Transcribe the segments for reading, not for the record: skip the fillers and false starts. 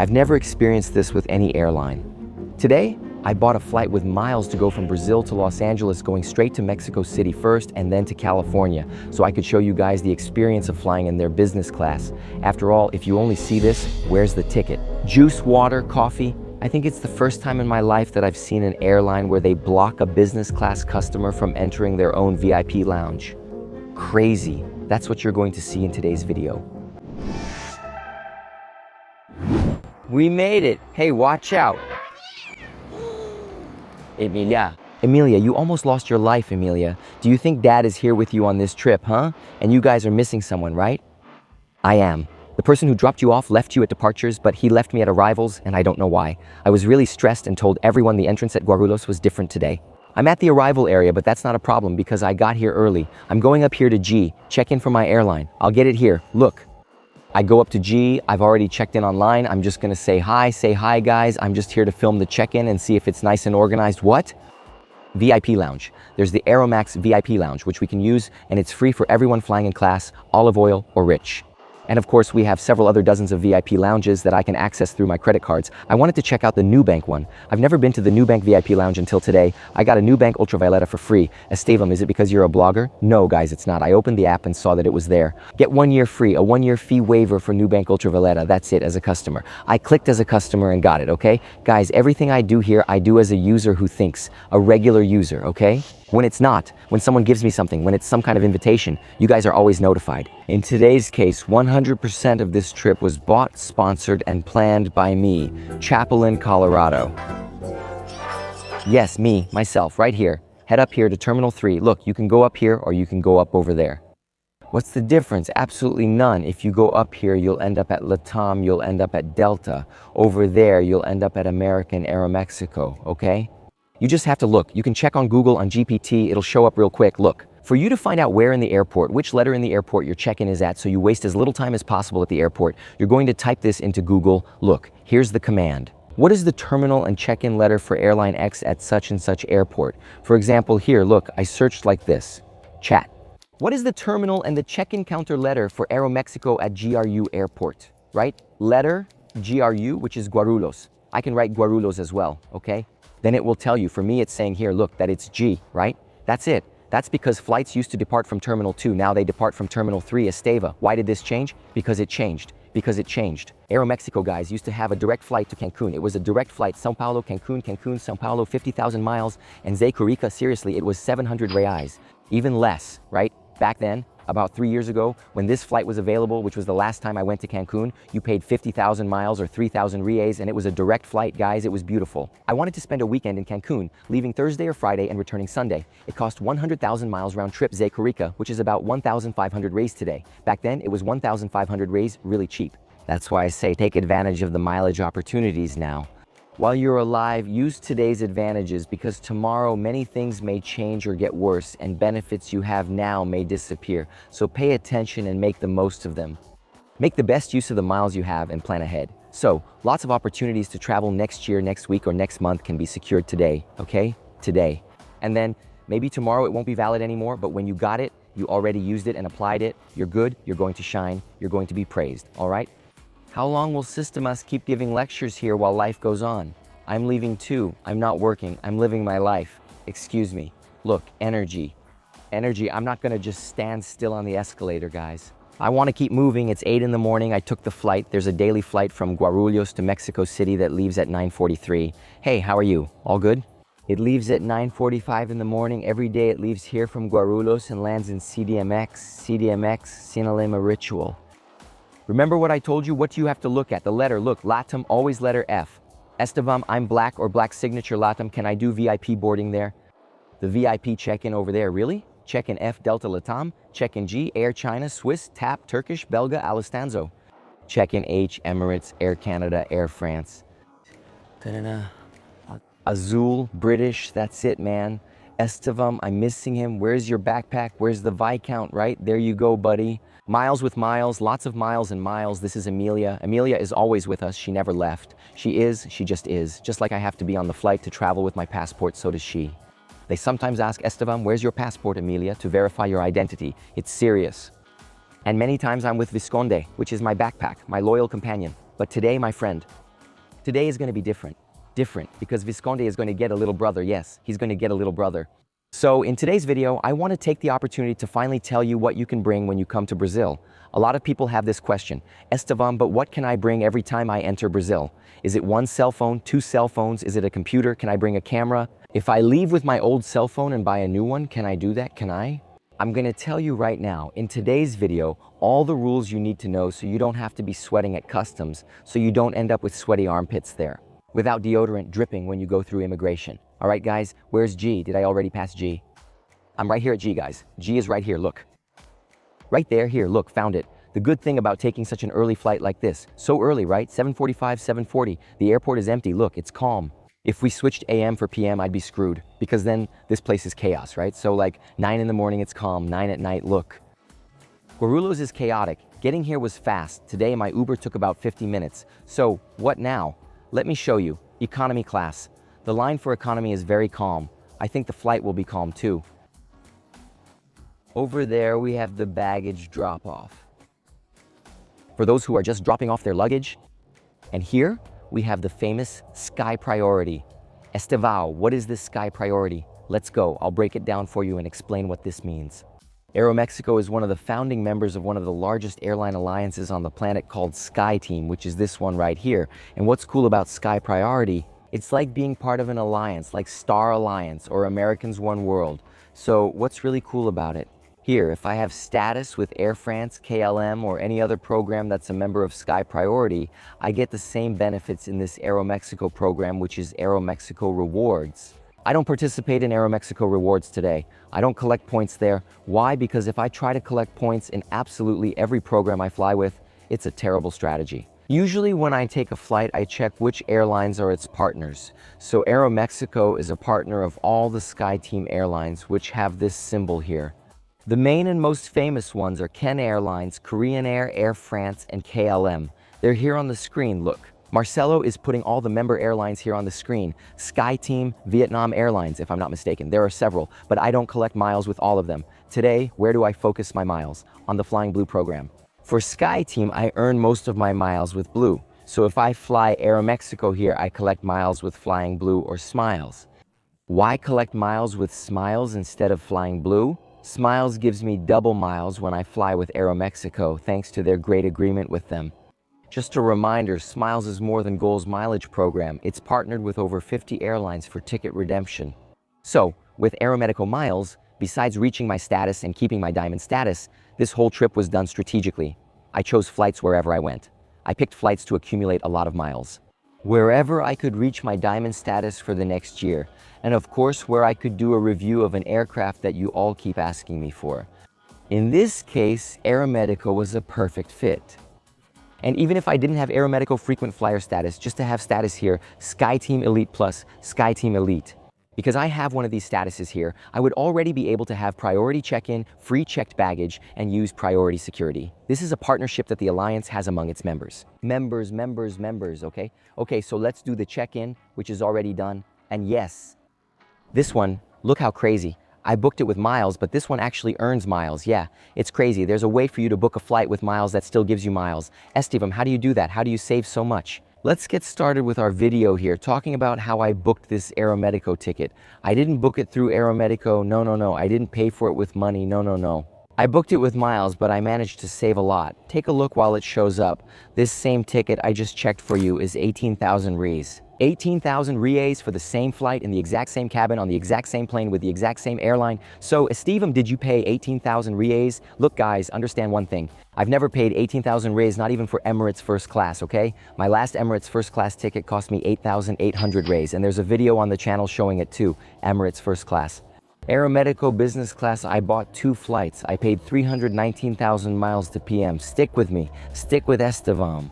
I've never experienced this with any airline. Today, I bought a flight with miles to go from Brazil to Los Angeles, going straight to Mexico City first and then to California, so I could show you guys the experience of flying in their business class. After all, if you only see this, where's the ticket? Juice, water, coffee. I think it's the first time in my life that I've seen an airline where they block a business class customer from entering their own VIP lounge. Crazy. That's what you're going to see in today's video. We made it. Hey, watch out. Emilia, you almost lost your life, Emilia. Do you think Dad is here with you on this trip, huh? And you guys are missing someone, right? I am. The person who dropped you off left you at departures, but he left me at arrivals, and I don't know why. I was really stressed and told everyone the entrance at Guarulhos was different today. I'm at the arrival area, but that's not a problem because I got here early. I'm going up here to G, check in for my airline. I'll get it here, look. I go up to G, I've already checked in online. I'm just gonna say hi guys. I'm just here to film the check-in and see if it's nice and organized. What? VIP lounge. There's the Aeromexico VIP lounge, which we can use, and it's free for everyone flying in class, olive oil or rich. And of course, we have several other dozens of VIP lounges that I can access through my credit cards. I wanted to check out the Nubank one. I've never been to the Nubank VIP lounge until today. I got a Nubank Ultravioleta for free. Estevam, is it because you're a blogger? No, guys, it's not. I opened the app and saw that it was there. Get 1 year free, a 1 year fee waiver for Nubank Ultravioleta. That's it, as a customer. I clicked as a customer and got it, okay? Guys, everything I do here, I do as a user who thinks, a regular user, okay? When it's not, when someone gives me something, when it's some kind of invitation, you guys are always notified. In today's case, 100% of this trip was bought, sponsored, and planned by me, Chapelin, Colorado. Yes, me, myself, right here. Head up here to Terminal 3. Look, you can go up here or you can go up over there. What's the difference? Absolutely none. If you go up here, you'll end up at LATAM, you'll end up at Delta. Over there, you'll end up at American Aeromexico, okay? You just have to look. You can check on Google, on GPT, it'll show up real quick. Look, for you to find out where in the airport, which letter in the airport your check-in is at so you waste as little time as possible at the airport, you're going to type this into Google. Look, here's the command. What is the terminal and check-in letter for Airline X at such and such airport? For example, here, look, I searched like this. Chat. What is the terminal and the check-in counter letter for Aeromexico at GRU airport? Right? Letter, GRU, which is Guarulhos. I can write Guarulhos as well, okay? Then it will tell you. For me, it's saying here, look, that it's G, right? That's it. That's because flights used to depart from Terminal 2. Now they depart from Terminal 3, Esteva. Why did this change? Because it changed. Aeromexico, guys, used to have a direct flight to Cancun. It was a direct flight, Sao Paulo, Cancun, Cancun, Sao Paulo, 50,000 miles. And Zaycurica, seriously, it was 700 reais. Even less, right? Back then, about 3 years ago, when this flight was available, which was the last time I went to Cancun, you paid 50,000 miles or 3,000 reais, and it was a direct flight, guys. It was beautiful. I wanted to spend a weekend in Cancun, leaving Thursday or Friday and returning Sunday. It cost 100,000 miles round trip Zaycurica, which is about 1,500 reais today. Back then, it was 1,500 reais, really cheap. That's why I say take advantage of the mileage opportunities now. While you're alive, use today's advantages because tomorrow many things may change or get worse and benefits you have now may disappear. So pay attention and make the most of them. Make the best use of the miles you have and plan ahead. So lots of opportunities to travel next year, next week, or next month can be secured today, okay? Today. And then maybe tomorrow it won't be valid anymore, but when you got it, you already used it and applied it, you're good, you're going to shine, you're going to be praised, all right? How long will Sistemas keep giving lectures here while life goes on? I'm leaving too. I'm not working. I'm living my life. Excuse me. Look, energy. Energy. I'm not gonna just stand still on the escalator, guys. I wanna keep moving. It's 8 in the morning. I took the flight. There's a daily flight from Guarulhos to Mexico City that leaves at 9:43. Hey, how are you? All good? It leaves at 9:45 in the morning. Every day it leaves here from Guarulhos and lands in CDMX, Sinalema Ritual. Remember what I told you? What do you have to look at? The letter, look, LATAM, always letter F. Estevam, I'm black or black signature LATAM. Can I do VIP boarding there? The VIP check-in over there, really? Check-in F, Delta LATAM. Check-in G, Air China, Swiss, TAP, Turkish, Belga, Alistanzo. Check-in H, Emirates, Air Canada, Air France. Azul, British, that's it, man. Estevam, I'm missing him. Where's your backpack? Where's the Viscount, right? There you go, buddy. Miles with miles, lots of miles and miles. This is Emilia. Emilia is always with us. She never left. She just is. Just like I have to be on the flight to travel with my passport, so does she. They sometimes ask Estevam, where's your passport, Emilia, to verify your identity. It's serious. And many times I'm with Visconde, which is my backpack, my loyal companion. But today, my friend, Today is going to be different. Different, because Visconde is going to get a little brother. Yes, he's going to get a little brother. So in today's video, I want to take the opportunity to finally tell you what you can bring when you come to Brazil. A lot of people have this question, Estevam, but what can I bring every time I enter Brazil? Is it one cell phone, two cell phones? Is it a computer? Can I bring a camera? If I leave with my old cell phone and buy a new one, can I do that? Can I? I'm going to tell you right now, in today's video, all the rules you need to know so you don't have to be sweating at customs, so you don't end up with sweaty armpits there, without deodorant dripping when you go through immigration. All right, guys, where's G? Did I already pass G? I'm right here at G, guys. G is right here, look. Right there, here, look, found it. The good thing about taking such an early flight like this, so early, right? 7:45, 7:40, the airport is empty, look, it's calm. If we switched AM for PM, I'd be screwed, because then this place is chaos, right? So like 9 in the morning, it's calm, 9 at night, look. Guarulhos is chaotic. Getting here was fast. Today, my Uber took about 50 minutes. So what now? Let me show you. Economy class. The line for economy is very calm. I think the flight will be calm too. Over there, we have the baggage drop-off. For those who are just dropping off their luggage. And here, we have the famous Sky Priority. Estevão, what is this Sky Priority? Let's go. I'll break it down for you and explain what this means. Aeromexico is one of the founding members of one of the largest airline alliances on the planet called Sky Team, which is this one right here. And what's cool about Sky Priority, it's like being part of an alliance, like Star Alliance or Americans One World. So what's really cool about it? Here, if I have status with Air France, KLM, or any other program that's a member of Sky Priority, I get the same benefits in this Aeromexico program, which is Aeromexico Rewards. I don't participate in Aeromexico Rewards today. I don't collect points there. Why? Because if I try to collect points in absolutely every program I fly with, it's a terrible strategy. Usually when I take a flight, I check which airlines are its partners. So Aeromexico is a partner of all the Sky Team airlines, which have this symbol here. The main and most famous ones are Ken Airlines, Korean Air, Air France, and KLM. They're here on the screen, look. Marcelo is putting all the member airlines here on the screen. Sky Team, Vietnam Airlines, if I'm not mistaken. There are several, but I don't collect miles with all of them. Today, where do I focus my miles? On the Flying Blue program. For Sky Team, I earn most of my miles with Blue. So if I fly Aeromexico here, I collect miles with Flying Blue or Smiles. Why collect miles with Smiles instead of Flying Blue? Smiles gives me double miles when I fly with Aeromexico, thanks to their great agreement with them. Just a reminder, Smiles is more than Goals mileage program. It's partnered with over 50 airlines for ticket redemption. So, with Aeromexico miles, besides reaching my status and keeping my diamond status, this whole trip was done strategically. I chose flights wherever I went. I picked flights to accumulate a lot of miles. Wherever I could reach my diamond status for the next year. And of course, where I could do a review of an aircraft that you all keep asking me for. In this case, Aeromexico was a perfect fit. And even if I didn't have Aeromexico frequent flyer status, just to have status here, Sky Team Elite Plus, Sky Team Elite. Because I have one of these statuses here, I would already be able to have priority check-in, free checked baggage, and use priority security. This is a partnership that the Alliance has among its members. Members, okay? Okay, so let's do the check-in, which is already done. And yes, this one, look how crazy. I booked it with miles, but this one actually earns miles. Yeah, it's crazy. There's a way for you to book a flight with miles that still gives you miles. Estevam, how do you do that? How do you save so much? Let's get started with our video here, talking about how I booked this Aeromexico ticket. I didn't book it through Aeromexico, no. I didn't pay for it with money, no. I booked it with miles, but I managed to save a lot. Take a look while it shows up. This same ticket I just checked for you is 18,000 reais. 18,000 reais for the same flight in the exact same cabin on the exact same plane with the exact same airline. So, Estevam, did you pay 18,000 reais? Look, guys, understand one thing. I've never paid 18,000 reais, not even for Emirates first class, okay? My last Emirates first class ticket cost me 8,800 reais, and there's a video on the channel showing it too, Emirates first class. Aeromexico business class, I bought 2 flights. I paid 319,000 miles to PM. Stick with me. Stick with Estevam.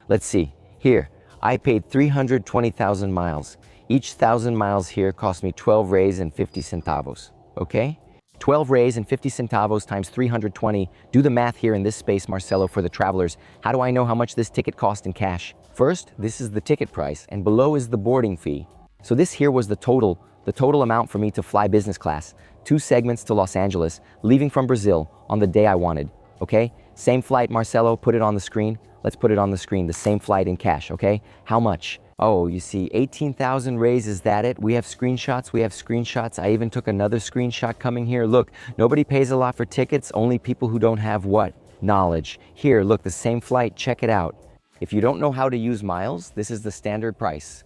Let's see. Here. I paid 320,000 miles. Each 1,000 miles here cost me 12 reais and 50 centavos, okay? 12 reais and 50 centavos times 320. Do the math here in this space, Marcelo, for the travelers. How do I know how much this ticket cost in cash? First, this is the ticket price, and below is the boarding fee. So this here was the total amount for me to fly business class, 2 segments to Los Angeles, leaving from Brazil on the day I wanted, okay? Same flight, Marcelo, put it on the screen. Let's put it on the screen, the same flight in cash, okay? How much? Oh, you see, 18,000 rays, is that it? We have screenshots. I even took another screenshot coming here. Look, nobody pays a lot for tickets, only people who don't have what? Knowledge. Here, look, the same flight, check it out. If you don't know how to use miles, this is the standard price.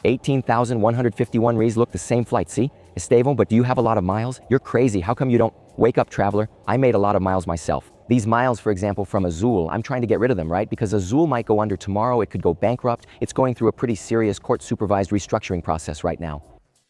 18,151 rays, look, the same flight, see? Esteban, but do you have a lot of miles? You're crazy, how come you don't? Wake up, traveler. I made a lot of miles myself. These miles, for example, from Azul, I'm trying to get rid of them, right? Because Azul might go under tomorrow, it could go bankrupt. It's going through a pretty serious court-supervised restructuring process right now.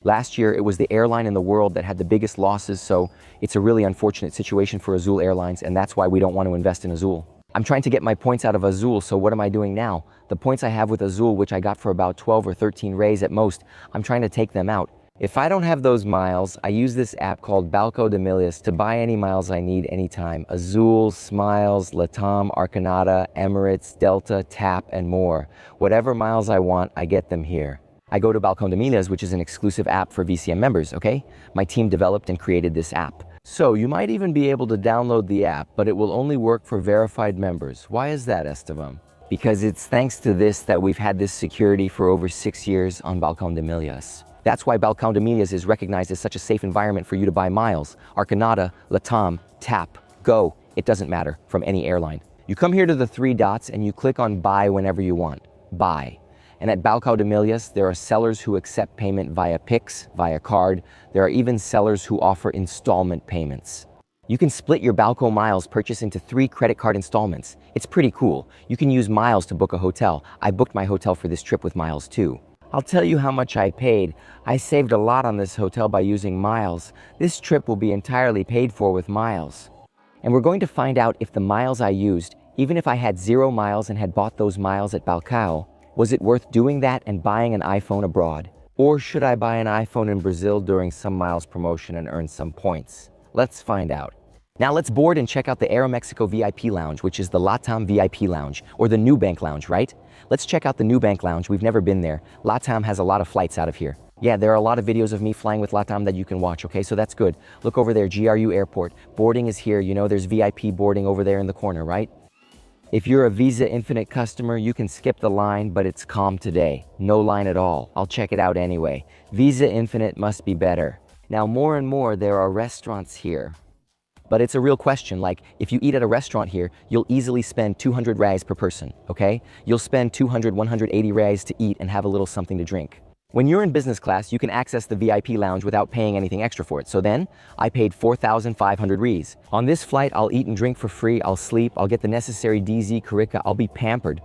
Last year, it was the airline in the world that had the biggest losses, so it's a really unfortunate situation for Azul Airlines, and that's why we don't want to invest in Azul. I'm trying to get my points out of Azul, so what am I doing now? The points I have with Azul, which I got for about 12 or 13 rays at most, I'm trying to take them out. If I don't have those miles, I use this app called Banco de Millas to buy any miles I need anytime. Azul, Smiles, Latam, Arcanada, Emirates, Delta, TAP, and more. Whatever miles I want, I get them here. I go to Banco de Millas, which is an exclusive app for VCM members, okay? My team developed and created this app. So you might even be able to download the app, but it will only work for verified members. Why is that, Esteban? Because it's thanks to this that we've had this security for over 6 years on Banco de Millas. That's why Banco de Millas is recognized as such a safe environment for you to buy miles. Arcanada, Latam, TAP, Go, it doesn't matter, from any airline. You come here to the 3 dots and you click on buy whenever you want. Buy. And at Banco de Millas, there are sellers who accept payment via Pix, via card. There are even sellers who offer installment payments. You can split your Banco miles purchase into 3 credit card installments. It's pretty cool. You can use miles to book a hotel. I booked my hotel for this trip with miles too. I'll tell you how much I paid. I saved a lot on this hotel by using miles. This trip will be entirely paid for with miles. And we're going to find out if the miles I used, even if I had 0 miles and had bought those miles at Balcao, was it worth doing that and buying an iPhone abroad? Or should I buy an iPhone in Brazil during some miles promotion and earn some points? Let's find out. Now let's board and check out the Aeromexico VIP Lounge, which is the LATAM VIP Lounge, or the Nubank Lounge, right? Let's check out the Nubank Lounge. We've never been there. LATAM has a lot of flights out of here. Yeah, there are a lot of videos of me flying with LATAM that you can watch, okay? So that's good. Look over there, GRU Airport. Boarding is here. You know, there's VIP boarding over there in the corner, right? If you're a Visa Infinite customer, you can skip the line, but it's calm today. No line at all. I'll check it out anyway. Visa Infinite must be better. Now, more and more, there are restaurants here. But it's a real question, like, if you eat at a restaurant here, you'll easily spend 200 reais per person, okay? You'll spend 200, 180 reais to eat and have a little something to drink. When you're in business class, you can access the VIP lounge without paying anything extra for it. So then, I paid 4,500 reais. On this flight, I'll eat and drink for free, I'll sleep, I'll get the necessary DZ, Carica, I'll be pampered.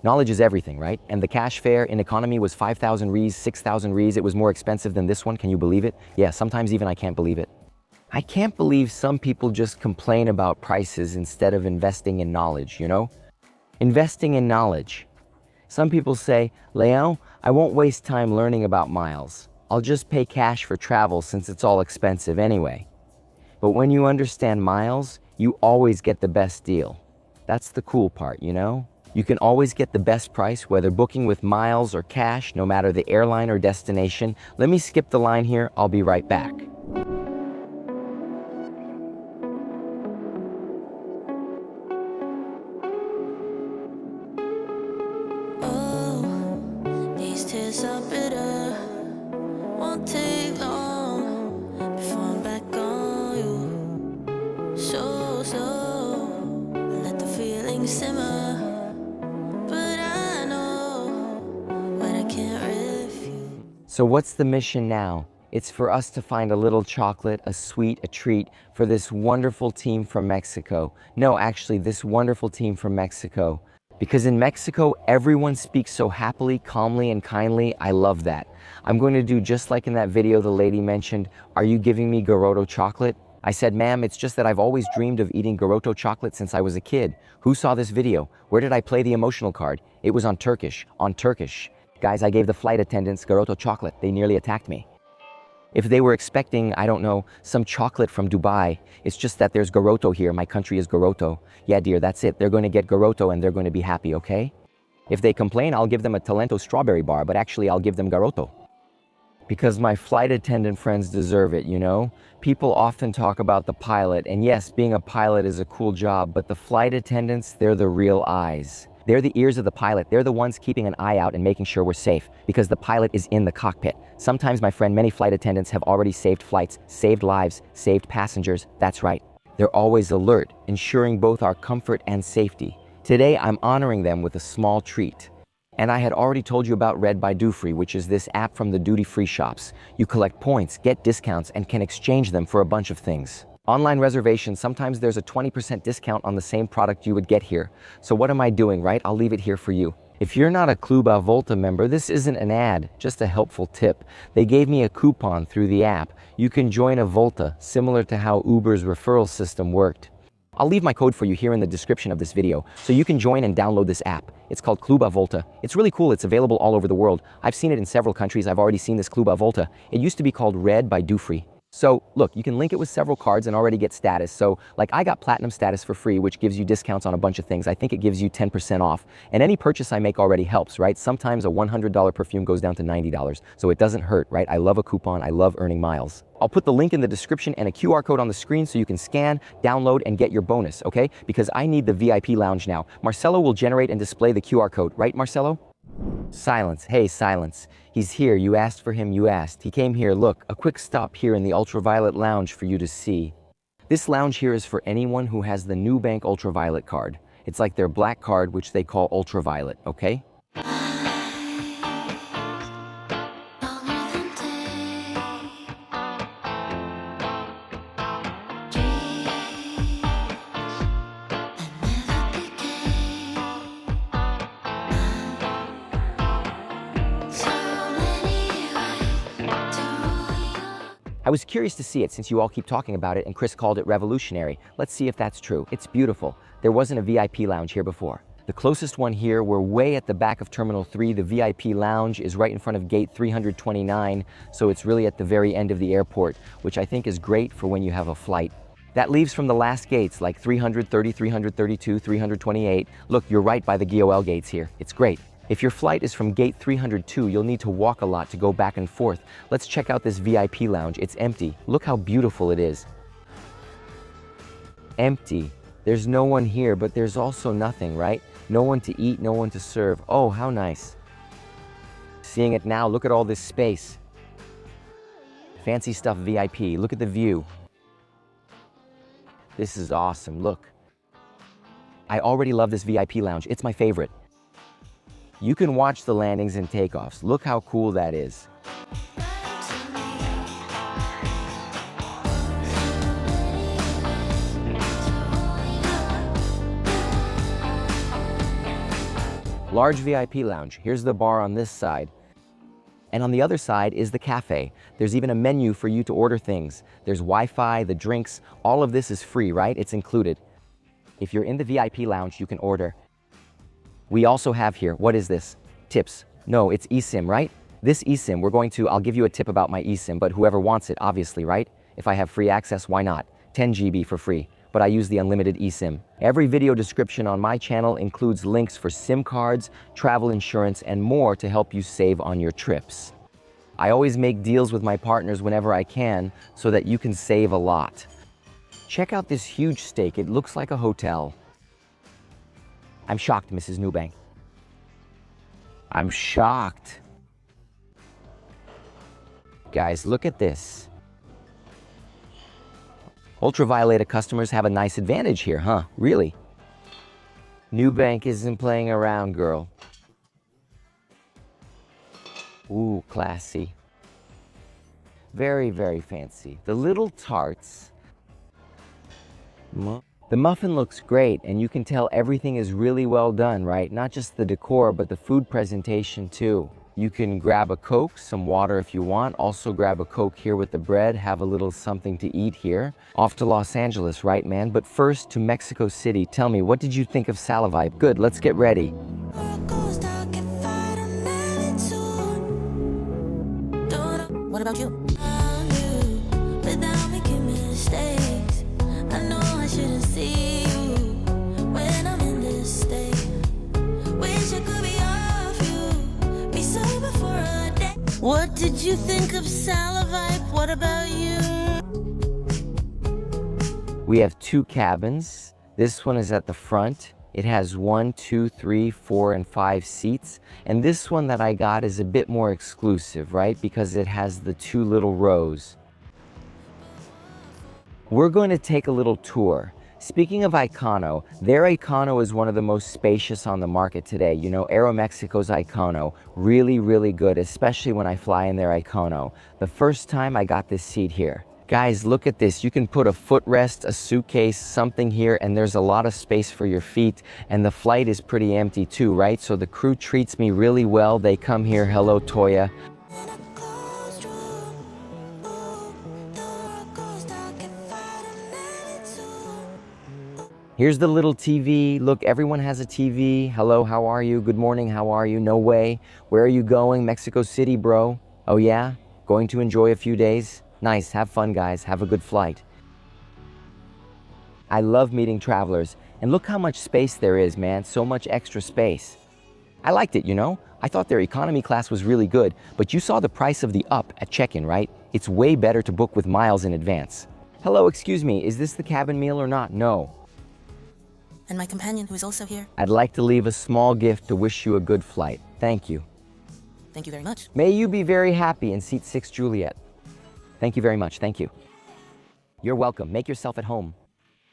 Knowledge is everything, right? And the cash fare in economy was 5,000 reais, 6,000 reais. It was more expensive than this one, can you believe it? Yeah, sometimes even I can't believe it. I can't believe some people just complain about prices instead of investing in knowledge, you know? Investing in knowledge. Some people say, Leão, I won't waste time learning about miles. I'll just pay cash for travel since it's all expensive anyway. But when you understand miles, you always get the best deal. That's the cool part, you know? You can always get the best price, whether booking with miles or cash, no matter the airline or destination. Let me skip the line here, I'll be right back. So what's the mission now? It's for us to find a little chocolate, a sweet, a treat for this wonderful team from Mexico. No, actually, this wonderful team from Mexico. Because in Mexico, everyone speaks so happily, calmly, and kindly. I love that. I'm going to do just like in that video the lady mentioned, are you giving me Garoto chocolate? I said, ma'am, it's just that I've always dreamed of eating Garoto chocolate since I was a kid. Who saw this video? Where did I play the emotional card? It was on Turkish, Guys, I gave the flight attendants Garoto chocolate. They nearly attacked me. If they were expecting, I don't know, some chocolate from Dubai, it's just that there's Garoto here. My country is Garoto. Yeah, dear, that's it. They're going to get Garoto and they're going to be happy, okay? If they complain, I'll give them a Talento strawberry bar, but actually I'll give them Garoto. Because my flight attendant friends deserve it, you know? People often talk about the pilot, and yes, being a pilot is a cool job, but the flight attendants, they're the real eyes. They're the ears of the pilot. They're the ones keeping an eye out and making sure we're safe, because the pilot is in the cockpit. Sometimes, my friend, many flight attendants have already saved flights, saved lives, saved passengers. That's right. They're always alert, ensuring both our comfort and safety. Today, I'm honoring them with a small treat. And I had already told you about Red by Dufree, which is this app from the duty-free shops. You collect points, get discounts, and can exchange them for a bunch of things. Online reservations, sometimes there's a 20% discount on the same product you would get here. So what am I doing, right? I'll leave it here for you. If you're not a Club Volta member, this isn't an ad, just a helpful tip. They gave me a coupon through the app. You can join a Volta, similar to how Uber's referral system worked. I'll leave my code for you here in the description of this video, so you can join and download this app. It's called Club Volta. It's really cool. It's available all over the world. I've seen it in several countries. I've already seen this Club Volta. It used to be called Red by Dufree. So look, you can link it with several cards and already get status. So like I got platinum status for free, which gives you discounts on a bunch of things. I think it gives you 10% off. And any purchase I make already helps, right? Sometimes a $100 perfume goes down to $90. So it doesn't hurt, right? I love a coupon. I love earning miles. I'll put the link in the description and a QR code on the screen so you can scan, download, and get your bonus, okay? Because I need the VIP lounge now. Marcelo will generate and display the QR code, right, Marcelo? Silence. Hey, silence. He's here. You asked for him. You asked. He came here. Look, a quick stop here in the Ultraviolet Lounge for you to see. This lounge here is for anyone who has the Nubank Ultraviolet card. It's like their black card, which they call Ultraviolet, okay? I was curious to see it since you all keep talking about it and Chris called it revolutionary. Let's see if that's true. It's beautiful. There wasn't a VIP lounge here before. The closest one here, we're way at the back of Terminal 3. The VIP lounge is right in front of gate 329, so it's really at the very end of the airport, which I think is great for when you have a flight. That leaves from the last gates, like 330, 332, 328. Look, you're right by the GOL gates here. It's great. If your flight is from gate 302, you'll need to walk a lot to go back and forth. Let's check out this VIP lounge. It's empty. Look how beautiful it is. Empty. There's no one here, but there's also nothing, right? No one to eat, no one to serve. Oh, how nice. Seeing it now, look at all this space. Fancy stuff VIP. Look at the view. This is awesome. Look. I already love this VIP lounge. It's my favorite. You can watch the landings and takeoffs. Look how cool that is. Large VIP lounge. Here's the bar on this side. And on the other side is the cafe. There's even a menu for you to order things. There's Wi-Fi, the drinks. All of this is free, right? It's included. If you're in the VIP lounge, you can order. We also have here, what is this? Tips. No, it's eSIM, right? This eSIM, I'll give you a tip about my eSIM, but whoever wants it, obviously, right? If I have free access, why not? 10 GB for free, but I use the unlimited eSIM. Every video description on my channel includes links for SIM cards, travel insurance, and more to help you save on your trips. I always make deals with my partners whenever I can so that you can save a lot. Check out this huge steak. It looks like a hotel. I'm shocked, Mrs. Nubank. I'm shocked. Guys, look at this. Ultraviolet customers have a nice advantage here, huh? Really? Nubank isn't playing around, girl. Ooh, classy. Very, very fancy. The little tarts. The muffin looks great, and you can tell everything is really well done, right? Not just the decor, but the food presentation too. You can grab a Coke, some water if you want. Also grab a Coke here with the bread, have a little something to eat here. Off to Los Angeles, right, man? But first to Mexico City. Tell me, what did you think of Salavibe? Good, let's get ready. What about you? What did you think of Salivite? What about you? We have two cabins. This one is at the front. It has 1, 2, 3, 4, and 5 seats. And this one that I got is a bit more exclusive, right? Because it has the 2 little rows. We're going to take a little tour. Speaking of Icono, their Icono is one of the most spacious on the market today. You know, Aeromexico's Icono, really, really good, especially when I fly in their Icono. The first time I got this seat here. Guys, look at this. You can put a footrest, a suitcase, something here, and there's a lot of space for your feet. And the flight is pretty empty too, right? So the crew treats me really well. They come here, hello, Toya. Here's the little TV. Look, everyone has a TV. Hello, how are you? Good morning, how are you? No way. Where are you going? Mexico City, bro. Oh yeah? Going to enjoy a few days? Nice, have fun, guys. Have a good flight. I love meeting travelers. And look how much space there is, man. So much extra space. I liked it, you know? I thought their economy class was really good, but you saw the price of the up at check-in, right? It's way better to book with miles in advance. Hello, excuse me, is this the cabin meal or not? No. And my companion, who is also here. I'd like to leave a small gift to wish you a good flight. Thank you. Thank you very much. May you be very happy in seat 6, Juliet. Thank you very much, thank you. You're welcome, make yourself at home.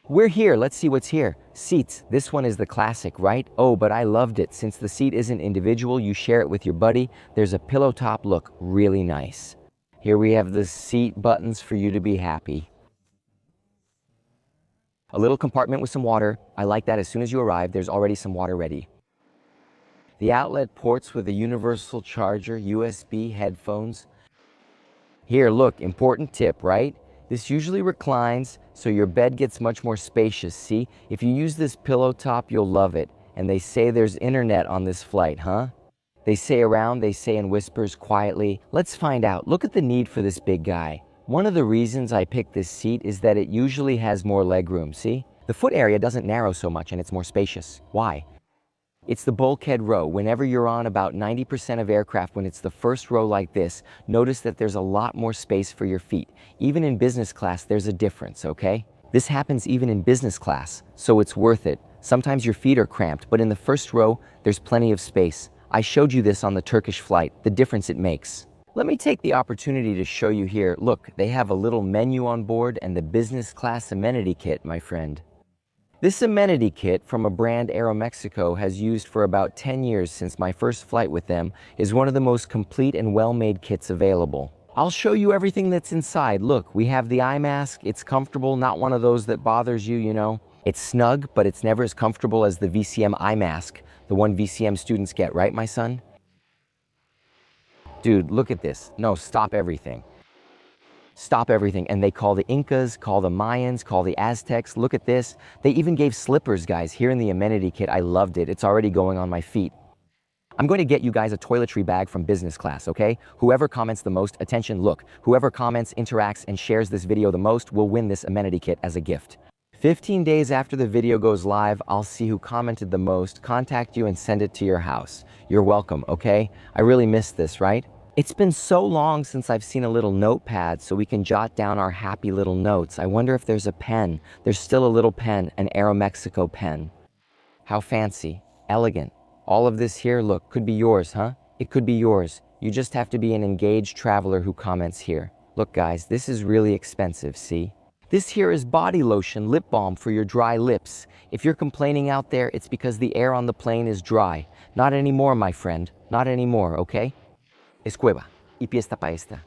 We're here, let's see what's here. Seats, this one is the classic, right? Oh, but I loved it. Since the seat isn't individual, you share it with your buddy. There's a pillow top, look, really nice. Here we have the seat buttons for you to be happy. A little compartment with some water. I like that. As soon as you arrive, there's already some water ready. The outlet ports with a universal charger, USB, headphones. Here, look, important tip, right? This usually reclines, so your bed gets much more spacious. See, if you use this pillow top, you'll love it. And they say there's internet on this flight, huh? They say around, they say in whispers quietly. Let's find out. Look at the need for this big guy. One of the reasons I picked this seat is that it usually has more legroom, see? The foot area doesn't narrow so much and it's more spacious. Why? It's the bulkhead row. Whenever you're on about 90% of aircraft, when it's the first row like this, notice that there's a lot more space for your feet. Even in business class, there's a difference, okay? This happens even in business class, so it's worth it. Sometimes your feet are cramped, but in the first row, there's plenty of space. I showed you this on the Turkish flight, the difference it makes. Let me take the opportunity to show you here. Look, they have a little menu on board and the business class amenity kit, my friend. This amenity kit from a brand Aeromexico has used for about 10 years since my first flight with them is one of the most complete and well-made kits available. I'll show you everything that's inside. Look, we have the eye mask. It's comfortable, not one of those that bothers you, you know. It's snug, but it's never as comfortable as the VCM eye mask, the one VCM students get, right, my son? Dude, look at this. No, stop everything. Stop everything. And they call the Incas, call the Mayans, call the Aztecs. Look at this. They even gave slippers, guys, here in the amenity kit. I loved it. It's already going on my feet. I'm going to get you guys a toiletry bag from business class, okay? Whoever comments the most, attention, look. Whoever comments, interacts, and shares this video the most will win this amenity kit as a gift. 15 days after the video goes live, I'll see who commented the most, contact you, and send it to your house. You're welcome, okay? I really missed this, right? It's been so long since I've seen a little notepad so we can jot down our happy little notes. I wonder if there's a pen. There's still a little pen, an Aeromexico pen. How fancy, elegant. All of this here, look, could be yours, huh? It could be yours. You just have to be an engaged traveler who comments here. Look, guys, this is really expensive, see? This here is body lotion, lip balm for your dry lips. If you're complaining out there, it's because the air on the plane is dry. Not anymore, my friend. Not anymore, okay? Escueva, y piesta pa esta.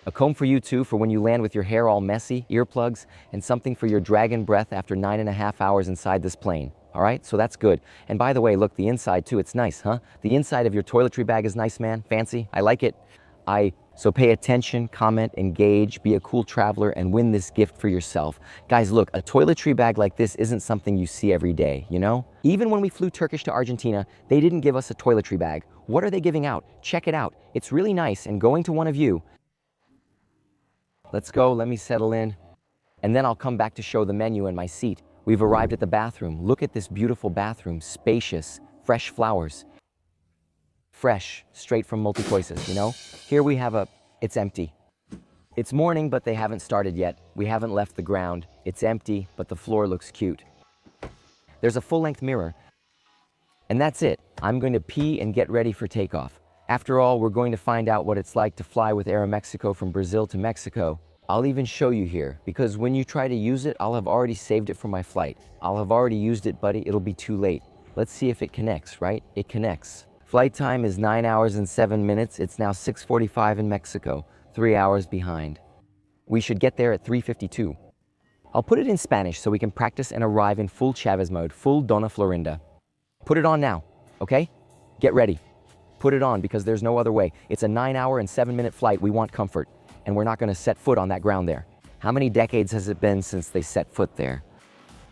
A comb for you too, for when you land with your hair all messy, earplugs, and something for your dragon breath after 9.5 hours inside this plane. All right, so that's good. And by the way, look, the inside too, it's nice, huh? The inside of your toiletry bag is nice, man. Fancy, I like it. So pay attention, comment, engage, be a cool traveler, and win this gift for yourself. Guys, look, a toiletry bag like this isn't something you see every day, you know? Even when we flew Turkish to Argentina, they didn't give us a toiletry bag. What are they giving out? Check it out. It's really nice, and going to one of you. Let's go, let me settle in. And then I'll come back to show the menu and my seat. We've arrived at the bathroom. Look at this beautiful bathroom, spacious, fresh flowers. fresh, straight from multi-choices, you know? Here we have it's empty. It's morning, but they haven't started yet. We haven't left the ground. It's empty, but the floor looks cute. There's a full-length mirror. And that's it. I'm going to pee and get ready for takeoff. After all, we're going to find out what it's like to fly with Aeromexico from Brazil to Mexico. I'll even show you here, because when you try to use it, I'll have already saved it for my flight. I'll have already used it, buddy. It'll be too late. Let's see if it connects, right? It connects. Flight time is 9 hours and 7 minutes. It's now 6:45 in Mexico, 3 hours behind. We should get there at 3:52. I'll put it in Spanish so we can practice and arrive in full Chavez mode, full Dona Florinda. Put it on now, okay? Get ready. Put it on because there's no other way. It's a 9 hour and 7 minute flight. We want comfort, and we're not going to set foot on that ground there. How many decades has it been since they set foot there?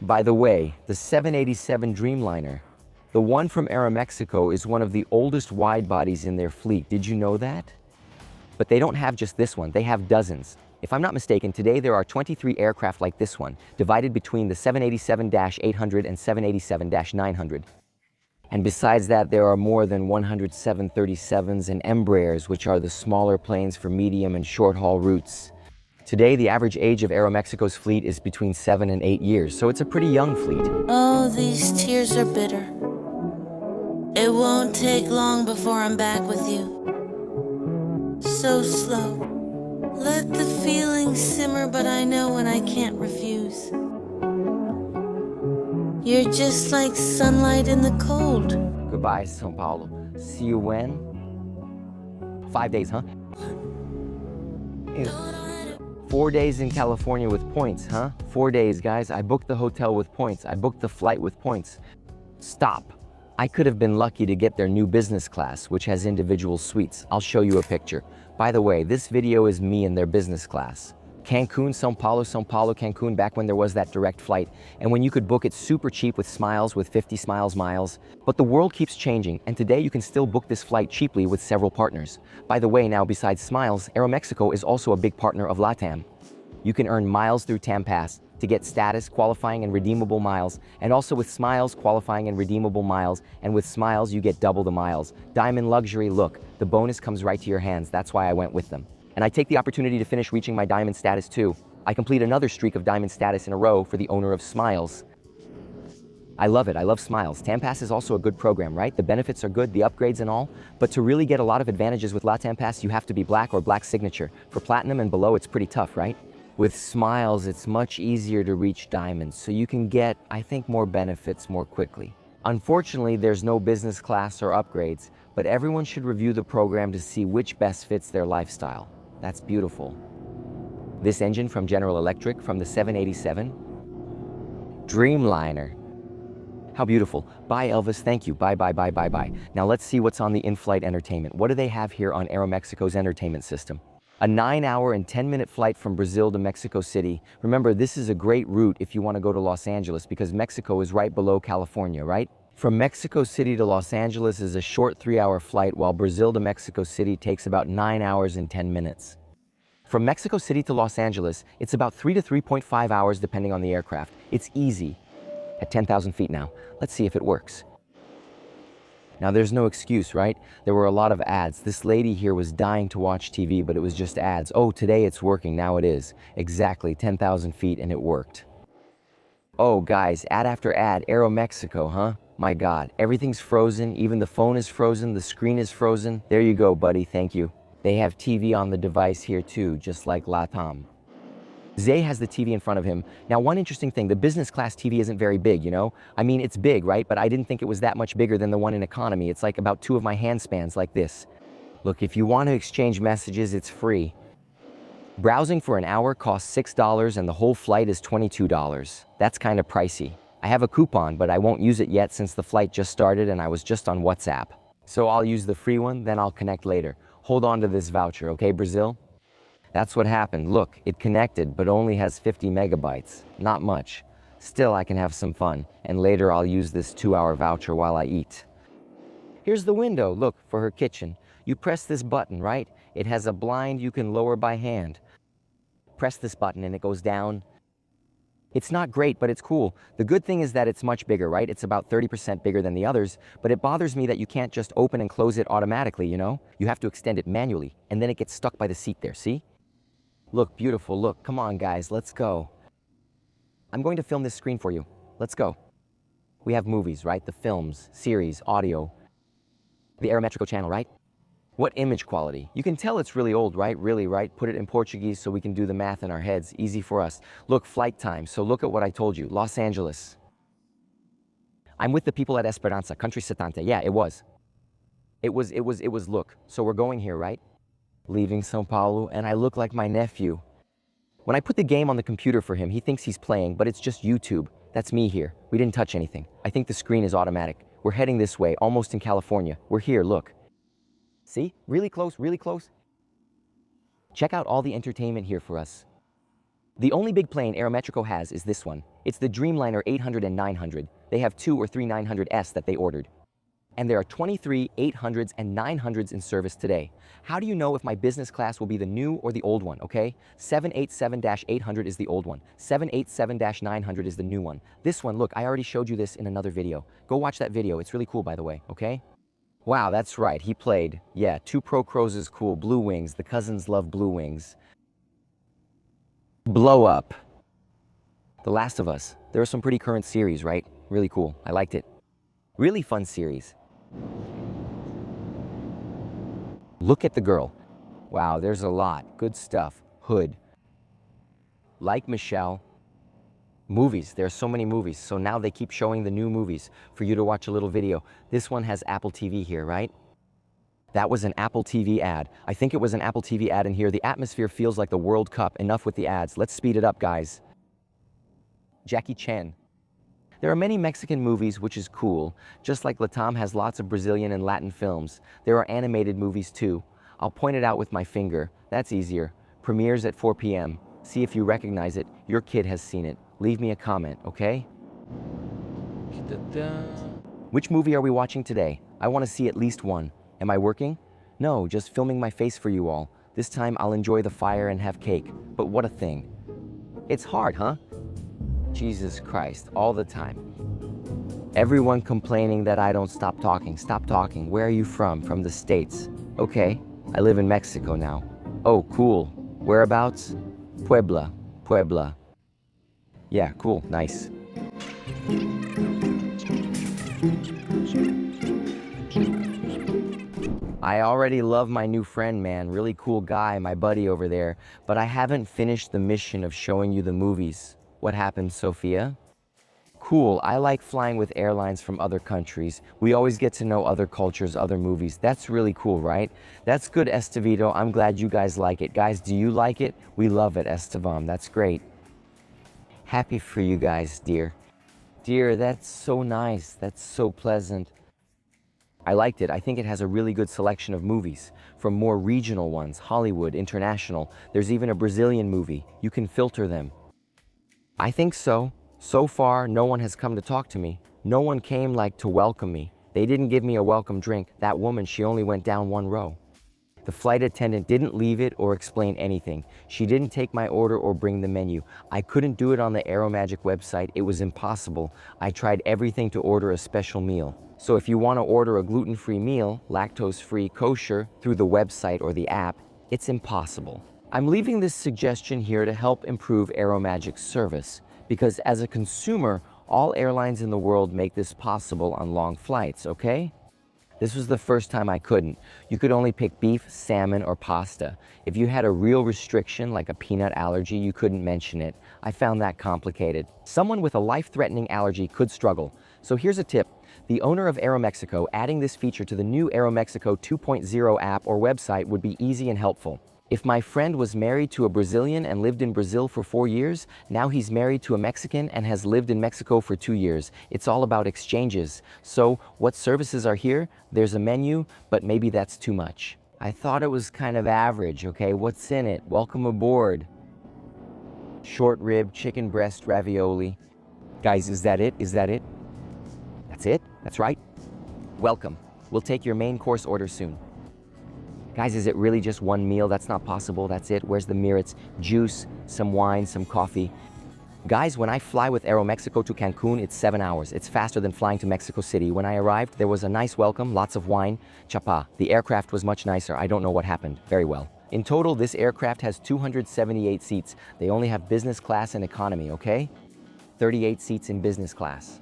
By the way, the 787 Dreamliner, the one from Aeromexico, is one of the oldest wide bodies in their fleet. Did you know that? But they don't have just this one. They have dozens. If I'm not mistaken, today there are 23 aircraft like this one, divided between the 787-800 and 787-900. And besides that, there are more than 100 737s and Embraers, which are the smaller planes for medium and short-haul routes. Today, the average age of Aeromexico's fleet is between 7 and 8 years, so it's a pretty young fleet. Oh, these tears are bitter. It won't take long before I'm back with you. So slow. Let the feelings simmer, but I know when I can't refuse. You're just like sunlight in the cold. Goodbye, São Paulo. See you when? 5 days, huh? 4 days in California with points, huh? 4 days, guys. I booked the hotel with points. I booked the flight with points. Stop. I could have been lucky to get their new business class, which has individual suites. I'll show you a picture. By the way, this video is me in their business class. Cancun, São Paulo, Cancun, back when there was that direct flight, and when you could book it super cheap with Smiles, with 50 Smiles miles. But the world keeps changing, and today you can still book this flight cheaply with several partners. By the way, now besides Smiles, Aeromexico is also a big partner of LATAM. You can earn miles through TAMPass to get status, qualifying, and redeemable miles, and also with Smiles, qualifying and redeemable miles, and with Smiles you get double the miles. Diamond Luxury, look, the bonus comes right to your hands. That's why I went with them. And I take the opportunity to finish reaching my diamond status too. I complete another streak of diamond status in a row for the owner of Smiles. I love it. I love Smiles. TAMPass is also a good program, right? The benefits are good, the upgrades and all. But to really get a lot of advantages with LATAMPass, you have to be black or black signature. For platinum and below, it's pretty tough, right? With Smiles, it's much easier to reach diamonds, so you can get, I think, more benefits more quickly. Unfortunately, there's no business class or upgrades, but everyone should review the program to see which best fits their lifestyle. That's beautiful. This engine from General Electric from the 787. Dreamliner. How beautiful. Bye, Elvis. Thank you. Bye, bye, bye, bye, bye. Now let's see what's on the in-flight entertainment. What do they have here on Aeromexico's entertainment system? A 9 hour and 10 minute flight from Brazil to Mexico City. Remember, this is a great route if you want to go to Los Angeles because Mexico is right below California, right? From Mexico City to Los Angeles is a short 3-hour flight, while Brazil to Mexico City takes about 9 hours and 10 minutes. From Mexico City to Los Angeles, it's about 3 to 3.5 hours depending on the aircraft. It's easy. At 10,000 feet now. Let's see if it works. Now there's no excuse, right? There were a lot of ads. This lady here was dying to watch TV, but it was just ads. Oh, today it's working. Now it is. Exactly 10,000 feet and it worked. Oh, guys, ad after ad, Aeromexico, huh? My God, everything's frozen, even the phone is frozen, the screen is frozen. There you go, buddy, thank you. They have TV on the device here too, just like LATAM. Zay has the TV in front of him. Now, one interesting thing, the business class TV isn't very big, you know? I mean, it's big, right? But I didn't think it was that much bigger than the one in economy. It's like about 2 of my hand spans like this. Look, if you want to exchange messages, it's free. Browsing for an hour costs $6 and the whole flight is $22. That's kind of pricey. I have a coupon, but I won't use it yet since the flight just started and I was just on WhatsApp. So I'll use the free one, then I'll connect later. Hold on to this voucher, okay, Brazil? That's what happened. Look, it connected, but only has 50 megabytes. Not much. Still, I can have some fun, and later I'll use this 2-hour voucher while I eat. Here's the window, look, for her kitchen. You press this button, right? It has a blind you can lower by hand. Press this button and it goes down. It's not great, but it's cool. The good thing is that it's much bigger, right? It's about 30% bigger than the others, but it bothers me that you can't just open and close it automatically, you know? You have to extend it manually, and then it gets stuck by the seat there, see? Look, beautiful, look. Come on, guys, let's go. I'm going to film this screen for you. Let's go. We have movies, right? The films, series, audio. The Aeromexico channel, right? What image quality? You can tell it's really old, right? Really, right? Put it in Portuguese so we can do the math in our heads. Easy for us. Look, flight time. So look at what I told you. Los Angeles. I'm with the people at Esperanza, Country Setante. Yeah, it was. It was, look. So we're going here, right? Leaving Sao Paulo, and I look like my nephew. When I put the game on the computer for him, he thinks he's playing, but it's just YouTube. That's me here. We didn't touch anything. I think the screen is automatic. We're heading this way, almost in California. We're here, look. See? Really close, really close. Check out all the entertainment here for us. The only big plane Aeromexico has is this one. It's the Dreamliner 800 and 900. They have 2 or 3 900s that they ordered. And there are 23 800s and 900s in service today. How do you know if my business class will be the new or the old one, okay? 787-800 is the old one. 787-900 is the new one. This one, look, I already showed you this in another video. Go watch that video. It's really cool, by the way, okay? Wow, that's right, he played. Yeah, 2 Pro Crows is cool. Blue Wings, the cousins love Blue Wings. Blow Up. The Last of Us. There are some pretty current series, right? Really cool. I liked it. Really fun series. Look at the girl. Wow, there's a lot. Good stuff. Hood. Like Michelle. Movies. There are so many movies. So now they keep showing the new movies for you to watch a little video. This one has Apple TV here, right? That was an Apple TV ad. I think it was an Apple TV ad in here. The atmosphere feels like the World Cup. Enough with the ads. Let's speed it up, guys. Jackie Chan. There are many Mexican movies, which is cool. Just like Latam has lots of Brazilian and Latin films. There are animated movies too. I'll point it out with my finger. That's easier. Premieres at 4 p.m. See if you recognize it. Your kid has seen it. Leave me a comment, okay? Which movie are we watching today? I want to see at least one. Am I working? No, just filming my face for you all. This time I'll enjoy the fire and have cake. But what a thing. It's hard, huh? Jesus Christ, all the time. Everyone complaining that I don't stop talking. Stop talking. Where are you from? From the States. Okay, I live in Mexico now. Oh, cool. Whereabouts? Puebla. Puebla. Yeah, cool, nice. I already love my new friend, man. Really cool guy, my buddy over there. But I haven't finished the mission of showing you the movies. What happened, Sophia? Cool, I like flying with airlines from other countries. We always get to know other cultures, other movies. That's really cool, right? That's good, Estevito. I'm glad you guys like it. Guys, do you like it? We love it, Estevam. That's great. Happy for you guys, dear. Dear, that's so nice. That's so pleasant. I liked it. I think it has a really good selection of movies, from more regional ones, Hollywood, international. There's even a Brazilian movie. You can filter them. I think so. So far, no one has come to talk to me. No one came like to welcome me. They didn't give me a welcome drink. That woman, she only went down 1 row. The flight attendant didn't leave it or explain anything. She didn't take my order or bring the menu. I couldn't do it on the Aeromagic website. It was impossible. I tried everything to order a special meal. So if you want to order a gluten-free meal, lactose-free, kosher, through the website or the app, it's impossible. I'm leaving this suggestion here to help improve Aeromagic's service, because as a consumer, all airlines in the world make this possible on long flights, okay? This was the first time I couldn't. You could only pick beef, salmon, or pasta. If you had a real restriction, like a peanut allergy, you couldn't mention it. I found that complicated. Someone with a life-threatening allergy could struggle. So here's a tip. The owner of Aeromexico adding this feature to the new Aeromexico 2.0 app or website would be easy and helpful. If my friend was married to a Brazilian and lived in Brazil for 4 years, now he's married to a Mexican and has lived in Mexico for 2 years. It's all about exchanges. So what services are here? There's a menu, but maybe that's too much. I thought it was kind of average, okay? What's in it? Welcome aboard. Short rib, chicken breast, ravioli. Guys, is that it? Is that it? That's it? That's right. Welcome. We'll take your main course order soon. Guys, is it really just one meal? That's not possible. That's it. Where's the mirrors? Juice, some wine, some coffee. Guys, when I fly with Aeromexico to Cancun, it's 7 hours. It's faster than flying to Mexico City. When I arrived, there was a nice welcome, lots of wine. Chapa. The aircraft was much nicer. I don't know what happened. Very well. In total, this aircraft has 278 seats. They only have business class and economy, okay? 38 seats in business class.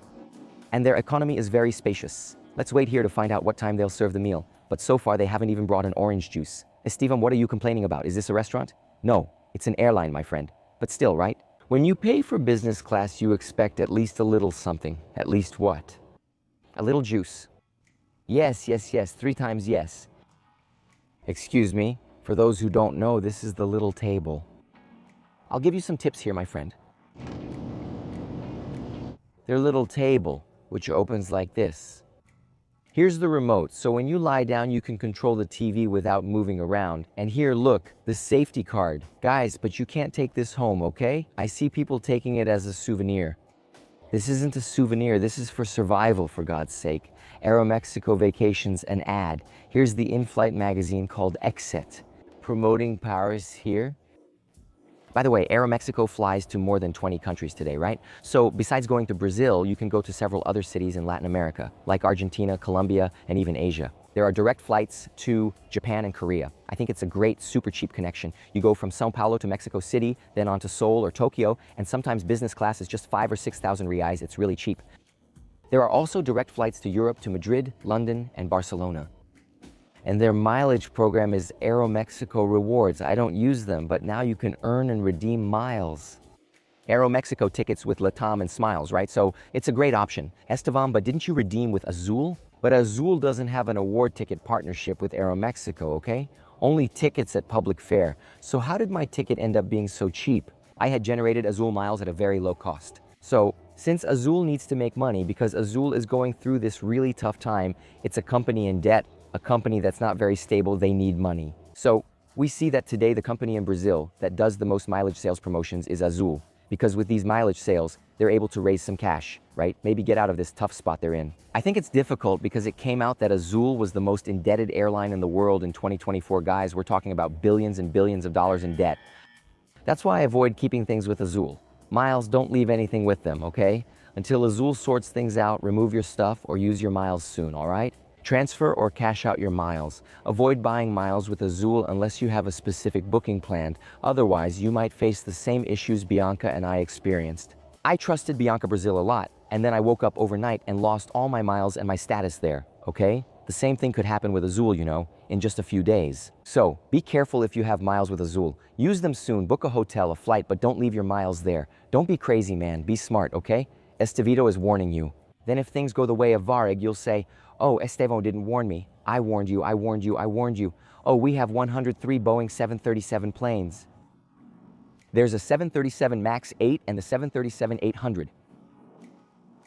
And their economy is very spacious. Let's wait here to find out what time they'll serve the meal. But so far, they haven't even brought an orange juice. Estevam, what are you complaining about? Is this a restaurant? No, it's an airline, my friend. But still, right? When you pay for business class, you expect at least a little something. At least what? A little juice. Yes, yes, yes. 3 times yes. Excuse me. For those who don't know, this is the little table. I'll give you some tips here, my friend. Their little table, which opens like this. Here's the remote, so when you lie down, you can control the TV without moving around. And here, look, the safety card. Guys, but you can't take this home, okay? I see people taking it as a souvenir. This isn't a souvenir, this is for survival, for God's sake. Aeromexico Vacations, an ad. Here's the in-flight magazine called Exit, promoting Paris here. By the way, Aeromexico flies to more than 20 countries today, right? So besides going to Brazil, you can go to several other cities in Latin America, like Argentina, Colombia, and even Asia. There are direct flights to Japan and Korea. I think it's a great, super cheap connection. You go from Sao Paulo to Mexico City, then on to Seoul or Tokyo, and sometimes business class is just 5,000 or 6,000 reais. It's really cheap. There are also direct flights to Europe, to Madrid, London, and Barcelona. And their mileage program is Aeromexico Rewards. I don't use them, but now you can earn and redeem miles. Aeromexico tickets with Latam and Smiles, right? So it's a great option. Estevam, but didn't you redeem with Azul? But Azul doesn't have an award ticket partnership with Aeromexico, okay? Only tickets at public fare. So how did my ticket end up being so cheap? I had generated Azul miles at a very low cost. So since Azul needs to make money because Azul is going through this really tough time, it's a company in debt, a company that's not very stable, they need money. So we see that today the company in Brazil that does the most mileage sales promotions is Azul, because with these mileage sales, they're able to raise some cash, right? Maybe get out of this tough spot they're in. I think it's difficult because it came out that Azul was the most indebted airline in the world in 2024. Guys, we're talking about billions and billions of dollars in debt. That's why I avoid keeping things with Azul. Miles, don't leave anything with them, okay? Until Azul sorts things out, remove your stuff or use your miles soon, all right? Transfer or cash out your miles. Avoid buying miles with Azul unless you have a specific booking planned. Otherwise, you might face the same issues Bianca and I experienced. I trusted Bianca Brazil a lot, and then I woke up overnight and lost all my miles and my status there, okay? The same thing could happen with Azul, you know, in just a few days. So, be careful if you have miles with Azul. Use them soon, book a hotel, a flight, but don't leave your miles there. Don't be crazy, man. Be smart, okay? Estevito is warning you. Then if things go the way of Varig, you'll say, oh, Estevam didn't warn me. I warned you, I warned you, I warned you. Oh, we have 103 Boeing 737 planes. There's a 737 MAX 8 and the 737-800.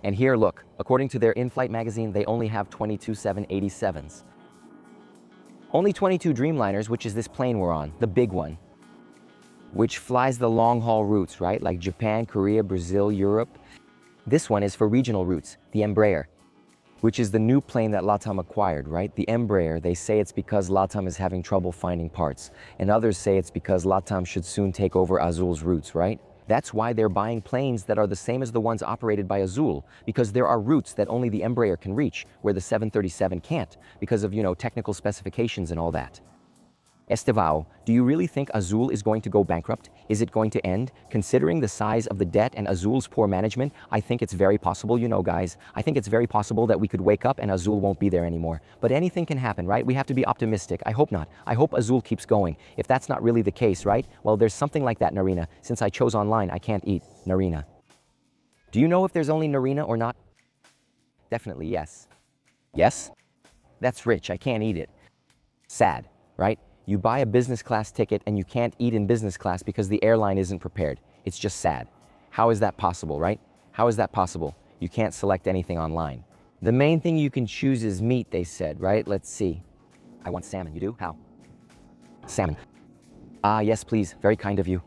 And here, look, according to their in-flight magazine, they only have 22 787s. Only 22 Dreamliners, which is this plane we're on, the big one, which flies the long-haul routes, right? Like Japan, Korea, Brazil, Europe. This one is for regional routes, the Embraer, which is the new plane that LATAM acquired, right? The Embraer, they say it's because LATAM is having trouble finding parts, and others say it's because LATAM should soon take over Azul's routes, right? That's why they're buying planes that are the same as the ones operated by Azul, because there are routes that only the Embraer can reach, where the 737 can't, because of, you know, technical specifications and all that. Estevao, do you really think Azul is going to go bankrupt? Is it going to end? Considering the size of the debt and Azul's poor management, I think it's very possible, you know, guys. I think it's very possible that we could wake up and Azul won't be there anymore. But anything can happen, right? We have to be optimistic. I hope not. I hope Azul keeps going. If that's not really the case, right? Well, there's something like that, Narina. Since I chose online, I can't eat Narina. Do you know if there's only Narina or not? Definitely yes. Yes? That's rich. I can't eat it. Sad, right? You buy a business class ticket and you can't eat in business class because the airline isn't prepared. It's just sad. How is that possible, right? How is that possible? You can't select anything online. The main thing you can choose is meat, they said, right? Let's see. I want salmon. You do? How? Salmon. Ah, yes, please. Very kind of you.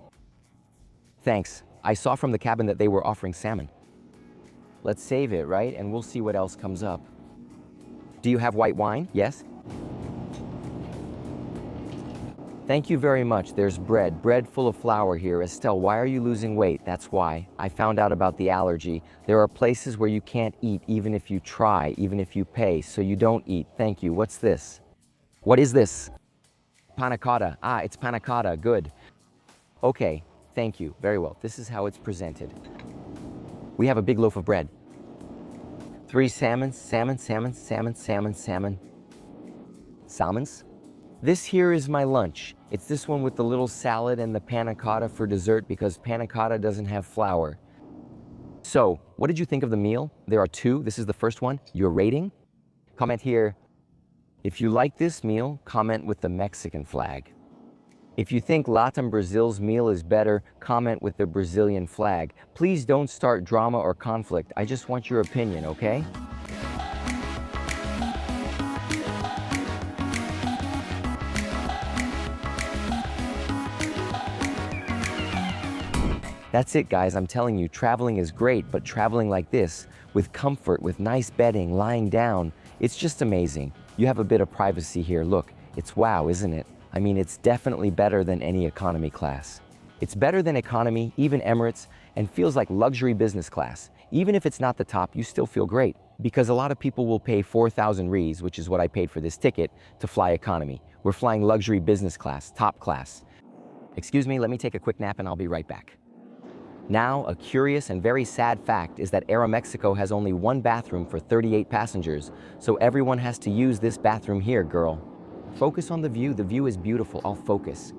Thanks. I saw from the cabin that they were offering salmon. Let's save it, right? And we'll see what else comes up. Do you have white wine? Yes? Thank you very much. There's bread full of flour here. Estelle, why are you losing weight? That's why. I found out about the allergy. There are places where you can't eat even if you try, even if you pay, so you don't eat. Thank you. What's this? What is this? Panna cotta. Ah, it's panna cotta. Good. Okay, thank you. Very well. This is how it's presented. We have a big loaf of bread. 3 salmons. Salmons? This here is my lunch. It's this one with the little salad and the panna cotta for dessert because panna cotta doesn't have flour. So, what did you think of the meal? There are 2. This is the first one. Your rating? Comment here. If you like this meal, comment with the Mexican flag. If you think Latin Brazil's meal is better, comment with the Brazilian flag. Please don't start drama or conflict. I just want your opinion, okay? That's it, guys. I'm telling you, traveling is great, but traveling like this, with comfort, with nice bedding, lying down, it's just amazing. You have a bit of privacy here. Look, it's wow, isn't it? I mean, it's definitely better than any economy class. It's better than economy, even Emirates, and feels like luxury business class. Even if it's not the top, you still feel great, because a lot of people will pay 4,000 Ries, which is what I paid for this ticket, to fly economy. We're flying luxury business class, top class. Excuse me, let me take a quick nap and I'll be right back. Now, a curious and very sad fact is that Aeromexico has only 1 bathroom for 38 passengers, so everyone has to use this bathroom here, girl. Focus on the view is beautiful, I'll focus.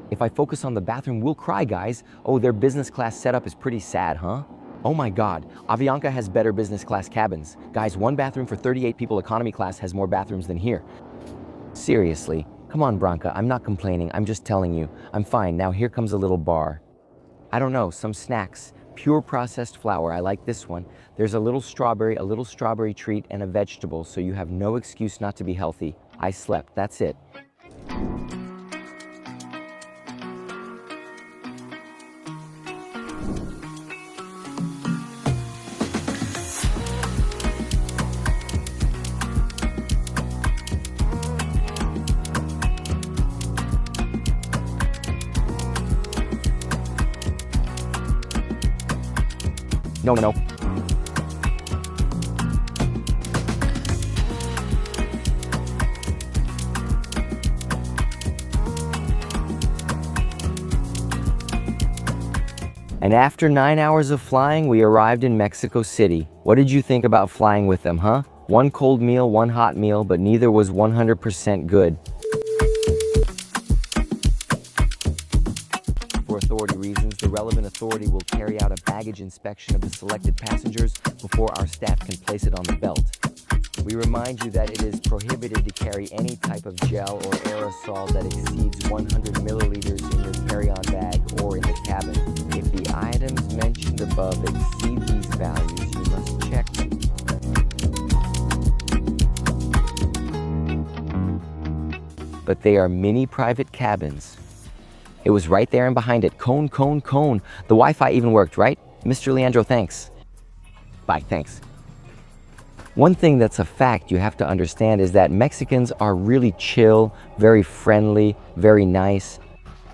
If I focus on the bathroom, we'll cry, guys. Oh, their business class setup is pretty sad, huh? Oh my God, Avianca has better business class cabins. Guys, 1 bathroom for 38 people, economy class has more bathrooms than here. Seriously, come on, Branca, I'm not complaining, I'm just telling you. I'm fine, now here comes a little bar. I don't know, some snacks, pure processed flour, I like this one. There's a little strawberry treat and a vegetable, so you have no excuse not to be healthy. I slept, that's it. No. And after 9 hours of flying, we arrived in Mexico City. What did you think about flying with them, huh? 1 cold meal, 1 hot meal, but neither was 100% good. For authority reasons, the relevant authority will carry out a baggage inspection of the selected passengers before our staff can place it on the belt. We remind you that it is prohibited to carry any type of gel or aerosol that exceeds 100 milliliters in your carry-on bag or in the cabin. If the items mentioned above exceed these values, you must check them. But they are mini private cabins. It was right there and behind it. Cone. The Wi-Fi even worked, right? Mr. Leandro, thanks. Bye, thanks. One thing that's a fact you have to understand is that Mexicans are really chill, very friendly, very nice.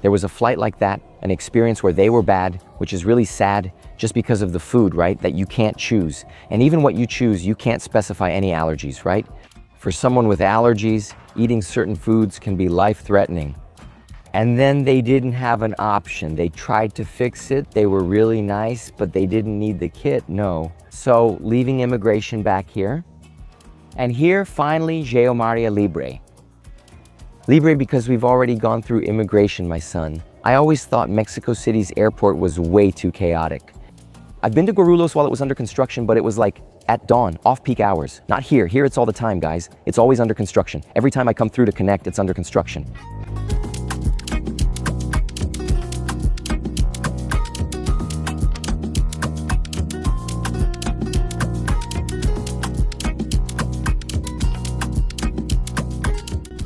There was a flight like that, an experience where they were bad, which is really sad just because of the food, right? That you can't choose. And even what you choose, you can't specify any allergies, right? For someone with allergies, eating certain foods can be life-threatening. And then they didn't have an option. They tried to fix it. They were really nice, but they didn't need the kit, no. So leaving immigration back here. And here, finally, Geomaria Libre. Libre because we've already gone through immigration, my son. I always thought Mexico City's airport was way too chaotic. I've been to Guarulhos while it was under construction, but it was like at dawn, off-peak hours. Not here. Here it's all the time, guys. It's always under construction. Every time I come through to connect, it's under construction.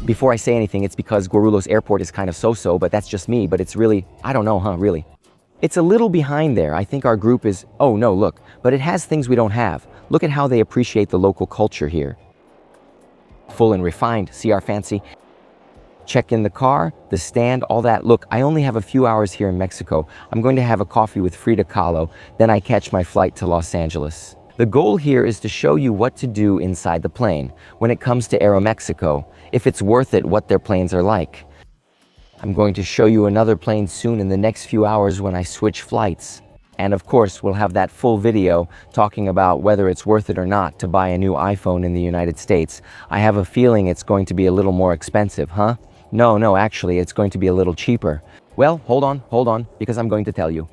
Before I say anything, it's because Guarulhos Airport is kind of so-so, but that's just me, but it's really, I don't know, really. It's a little behind there. I think our group is, oh no, look, but it has things we don't have. Look at how they appreciate the local culture here. Full and refined, see our fancy. Check in the car, the stand, all that. Look, I only have a few hours here in Mexico. I'm going to have a coffee with Frida Kahlo, then I catch my flight to Los Angeles. The goal here is to show you what to do inside the plane when it comes to Aeromexico, if it's worth it, what their planes are like. I'm going to show you another plane soon in the next few hours when I switch flights. And of course, we'll have that full video talking about whether it's worth it or not to buy a new iPhone in the United States. I have a feeling it's going to be a little more expensive, huh? No, actually, it's going to be a little cheaper. Well, hold on, because I'm going to tell you.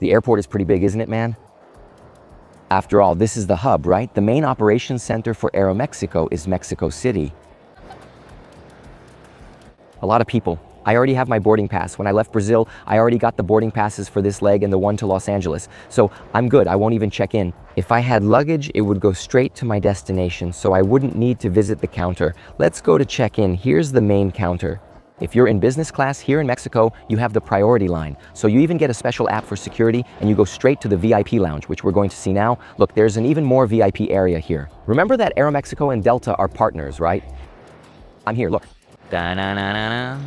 The airport is pretty big, isn't it, man? After all, this is the hub, right? The main operations center for Aeromexico is Mexico City. A lot of people. I already have my boarding pass. When I left Brazil, I already got the boarding passes for this leg and the one to Los Angeles. So I'm good, I won't even check in. If I had luggage, it would go straight to my destination, so I wouldn't need to visit the counter. Let's go to check in. Here's the main counter. If you're in business class here in Mexico, you have the priority line. So you even get a special app for security and you go straight to the VIP lounge, which we're going to see now. Look, there's an even more VIP area here. Remember that Aeromexico and Delta are partners, right? I'm here, look. Da-na-na-na-na.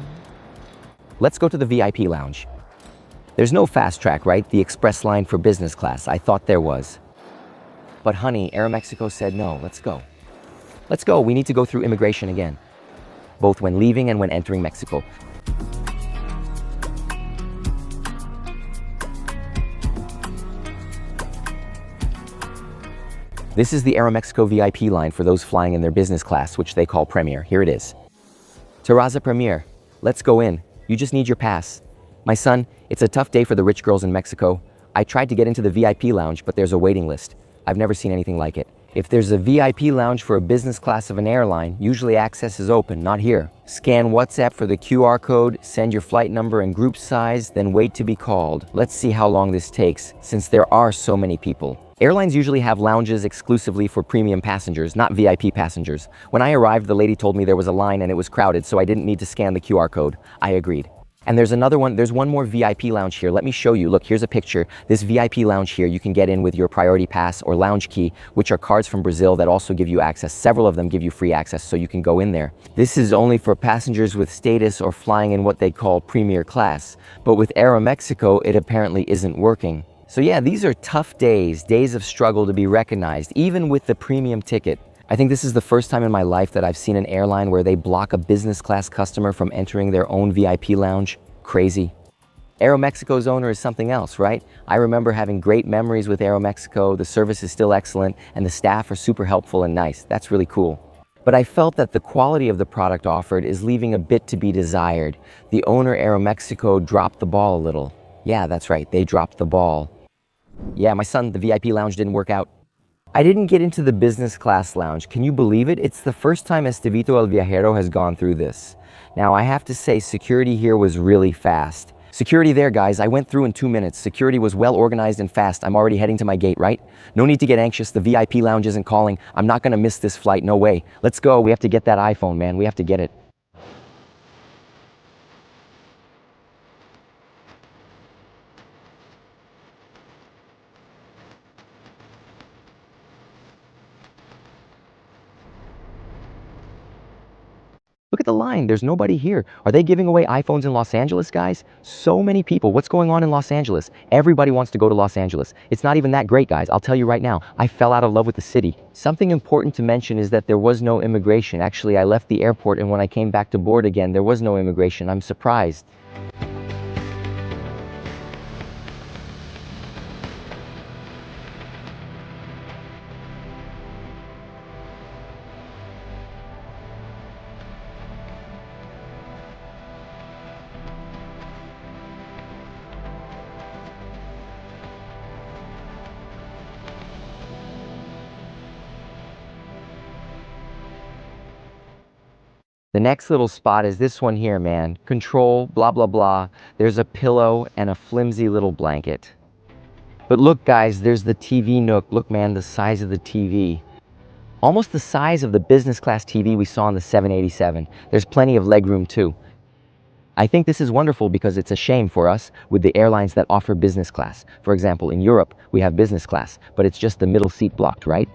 Let's go to the VIP lounge. There's no fast track, right? The express line for business class. I thought there was. But honey, Aeromexico said no, let's go. Let's go, we need to go through immigration again, both when leaving and when entering Mexico. This is the Aeromexico VIP line for those flying in their business class, which they call Premier. Here it is. Terraza Premier. Let's go in. You just need your pass. My son, it's a tough day for the rich girls in Mexico. I tried to get into the VIP lounge, but there's a waiting list. I've never seen anything like it. If there's a VIP lounge for a business class of an airline, usually access is open, not here. Scan WhatsApp for the QR code, send your flight number and group size, then wait to be called. Let's see how long this takes, since there are so many people. Airlines usually have lounges exclusively for premium passengers, not VIP passengers. When I arrived, the lady told me there was a line and it was crowded, so I didn't need to scan the QR code. I agreed. And there's one more VIP lounge here. Let me show you. Look, here's a picture. This VIP lounge here, you can get in with your priority pass or lounge key, which are cards from Brazil that also give you access. Several of them give you free access, so you can go in there. This is only for passengers with status or flying in what they call premier class. But with Aeromexico, it apparently isn't working. So yeah, these are tough days of struggle to be recognized, even with the premium ticket. I think this is the first time in my life that I've seen an airline where they block a business class customer from entering their own VIP lounge. Crazy. Aeromexico's owner is something else, right? I remember having great memories with Aeromexico. The service is still excellent and the staff are super helpful and nice. That's really cool. But I felt that the quality of the product offered is leaving a bit to be desired. The owner, Aeromexico, dropped the ball a little. Yeah, that's right, they dropped the ball. Yeah, my son, the VIP lounge didn't work out. I didn't get into the business class lounge. Can you believe it? It's the first time Estevito El Viajero has gone through this. Now, I have to say, security here was really fast. Security there, guys. I went through in 2 minutes. Security was well organized and fast. I'm already heading to my gate, right? No need to get anxious. The VIP lounge isn't calling. I'm not gonna miss this flight. No way. Let's go. We have to get that iPhone, man. We have to get it. Look at the line. There's nobody here. Are they giving away iPhones in Los Angeles, guys? So many people. What's going on in Los Angeles? Everybody wants to go to Los Angeles. It's not even that great, guys. I'll tell you right now. I fell out of love with the city. Something important to mention is that there was no immigration. Actually, I left the airport and when I came back to board again, there was no immigration. I'm surprised. The next little spot is this one here, man. Control, blah, blah, blah. There's a pillow and a flimsy little blanket. But look, guys, there's the TV nook. Look, man, the size of the TV. Almost the size of the business class TV we saw in the 787. There's plenty of legroom too. I think this is wonderful because it's a shame for us with the airlines that offer business class. For example, in Europe, we have business class, but it's just the middle seat blocked, right?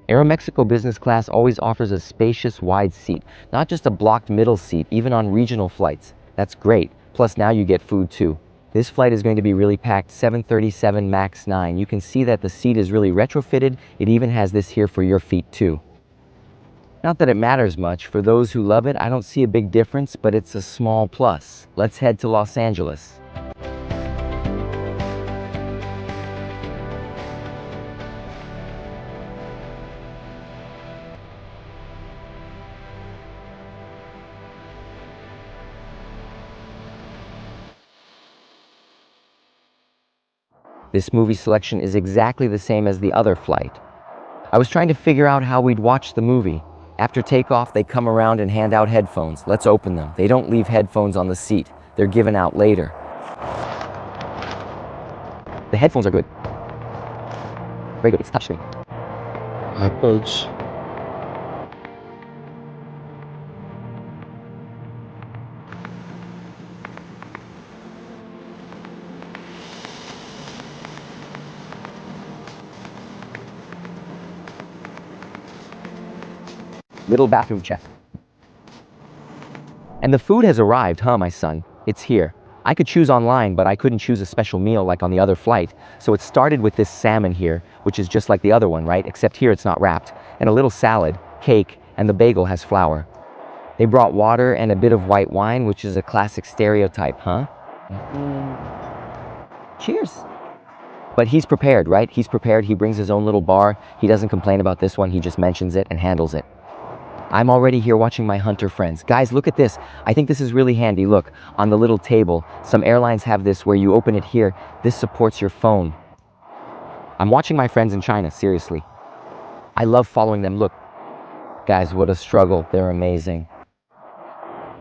Aeromexico business class always offers a spacious, wide seat, not just a blocked middle seat, even on regional flights. That's great. Plus now you get food too. This flight is going to be really packed, 737 MAX 9. You can see that the seat is really retrofitted. It even has this here for your feet too. Not that it matters much. For those who love it, I don't see a big difference, but it's a small plus. Let's head to Los Angeles. This movie selection is exactly the same as the other flight. I was trying to figure out how we'd watch the movie. After takeoff, they come around and hand out headphones. Let's open them. They don't leave headphones on the seat. They're given out later. The headphones are good. Very good. It's touchscreen. iPods. Little bathroom check. And the food has arrived, huh, my son? It's here. I could choose online, but I couldn't choose a special meal like on the other flight. So it started with this salmon here, which is just like the other one, right? Except here it's not wrapped. And a little salad, cake, and the bagel has flour. They brought water and a bit of white wine, which is a classic stereotype, huh? Cheers. But he's prepared, right? He's prepared. He brings his own little bar. He doesn't complain about this one. He just mentions it and handles it. I'm already here watching my hunter friends. Guys, look at this. I think this is really handy. Look, on the little table, some airlines have this where you open it here. This supports your phone. I'm watching my friends in China, seriously. I love following them. Look, guys, what a struggle. They're amazing.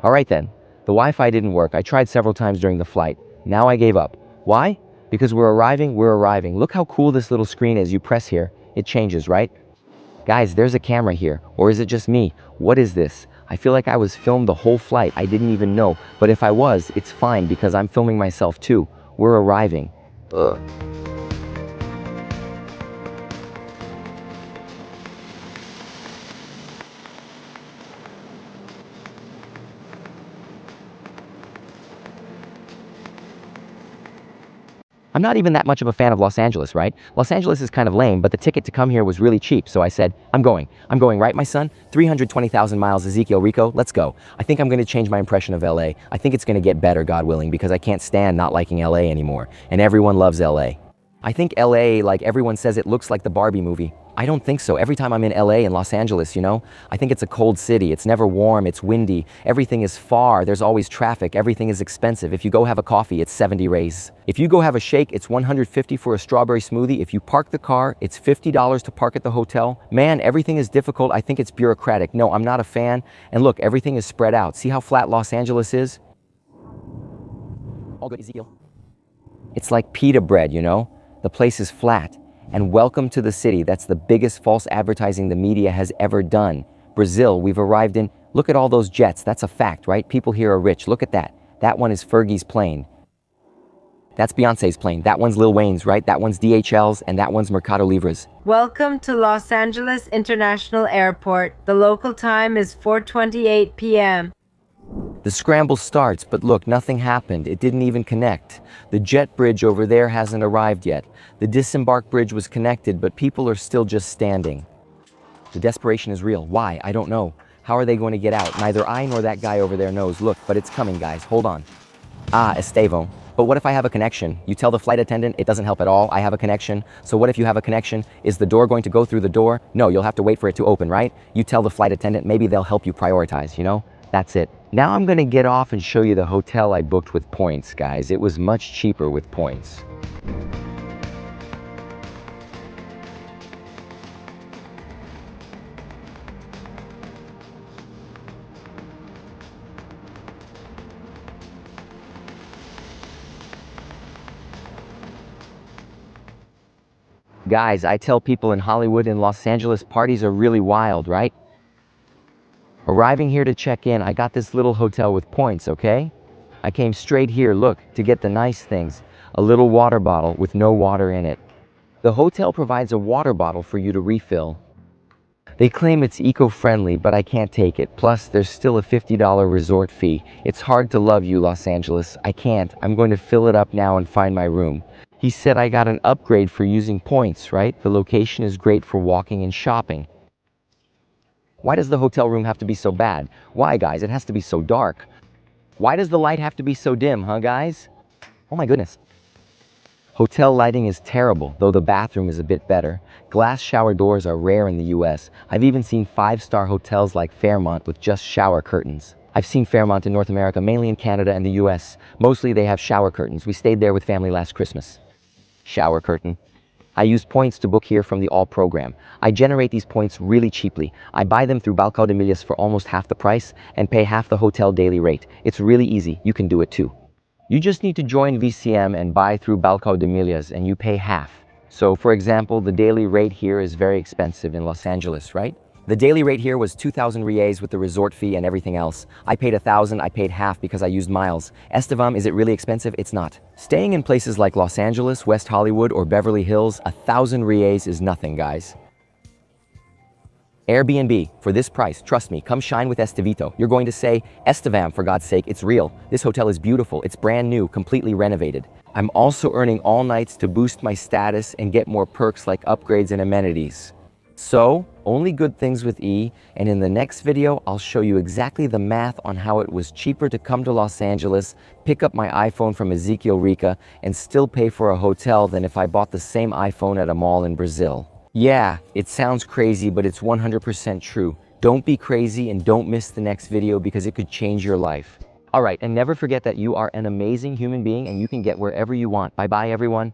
All right then, the Wi-Fi didn't work. I tried several times during the flight. Now I gave up. Why? Because we're arriving. Look how cool this little screen is. You press here, it changes, right? Guys, there's a camera here. Or is it just me? What is this? I feel like I was filmed the whole flight. I didn't even know. But if I was, it's fine because I'm filming myself too. We're arriving. Ugh. I'm not even that much of a fan of Los Angeles, right? Los Angeles is kind of lame, but the ticket to come here was really cheap, so I said, I'm going, right, my son? 320,000 miles, Ezekiel Rico, let's go. I think I'm gonna change my impression of LA. I think it's gonna get better, God willing, because I can't stand not liking LA anymore, and everyone loves LA. I think LA, like everyone says, it looks like the Barbie movie. I don't think so. Every time I'm in LA and Los Angeles, you know, I think it's a cold city. It's never warm, it's windy. Everything is far, there's always traffic, everything is expensive. If you go have a coffee, it's 70 rays. If you go have a shake, it's 150 for a strawberry smoothie. If you park the car, it's $50 to park at the hotel. Man, everything is difficult. I think it's bureaucratic. No, I'm not a fan. And look, everything is spread out. See how flat Los Angeles is? All good, Ezekiel. It's like pita bread, you know? The place is flat. And welcome to the city. That's the biggest false advertising the media has ever done. Brazil, we've arrived in. Look at all those jets. That's a fact, right? People here are rich. Look at that. That one is Fergie's plane. That's Beyonce's plane. That one's Lil Wayne's, right? That one's DHL's, and that one's Mercado Libre's. Welcome to Los Angeles International Airport. The local time is 4:28 p.m. The scramble starts, but look, nothing happened. It didn't even connect. The jet bridge over there hasn't arrived yet. The disembark bridge was connected, but people are still just standing. The desperation is real. Why? I don't know. How are they going to get out? Neither I nor that guy over there knows. Look, but it's coming, guys. Hold on. Ah, Estevo. But what if I have a connection? You tell the flight attendant it doesn't help at all. I have a connection. So what if you have a connection? Is the door going to go through the door? No, you'll have to wait for it to open, right? You tell the flight attendant, maybe they'll help you prioritize, you know? That's it. Now I'm gonna get off and show you the hotel I booked with points, guys. It was much cheaper with points. Guys, I tell people in Hollywood and Los Angeles parties are really wild, right? Arriving here to check in, I got this little hotel with points, okay? I came straight here, look, to get the nice things. A little water bottle with no water in it. The hotel provides a water bottle for you to refill. They claim it's eco-friendly, but I can't take it. Plus, there's still a $50 resort fee. It's hard to love you, Los Angeles. I can't. I'm going to fill it up now and find my room. He said I got an upgrade for using points, right? The location is great for walking and shopping. Why does the hotel room have to be so bad? Why, guys? It has to be so dark. Why does the light have to be so dim, huh, guys? Oh my goodness. Hotel lighting is terrible, though the bathroom is a bit better. Glass shower doors are rare in the US. I've even seen 5-star hotels like Fairmont with just shower curtains. I've seen Fairmont in North America, mainly in Canada and the US. Mostly they have shower curtains. We stayed there with family last Christmas. Shower curtain. I use points to book here from the All program. I generate these points really cheaply. I buy them through Balcão de Milhas for almost half the price and pay half the hotel daily rate. It's really easy. You can do it too. You just need to join VCM and buy through Balcão de Milhas and you pay half. So for example, the daily rate here is very expensive in Los Angeles, right? The daily rate here was 2,000 reais with the resort fee and everything else. I paid 1,000, I paid half because I used miles. Estevam, is it really expensive? It's not. Staying in places like Los Angeles, West Hollywood, or Beverly Hills, 1,000 reais is nothing, guys. Airbnb, for this price, trust me, come shine with Estevito. You're going to say, Estevam, for God's sake, it's real. This hotel is beautiful, it's brand new, completely renovated. I'm also earning all nights to boost my status and get more perks like upgrades and amenities. So, only good things with E, and in the next video, I'll show you exactly the math on how it was cheaper to come to Los Angeles, pick up my iPhone from Ezekiel Rica, and still pay for a hotel than if I bought the same iPhone at a mall in Brazil. Yeah, it sounds crazy, but it's 100% true. Don't be crazy and don't miss the next video because it could change your life. Alright, and never forget that you are an amazing human being and you can get wherever you want. Bye-bye, everyone.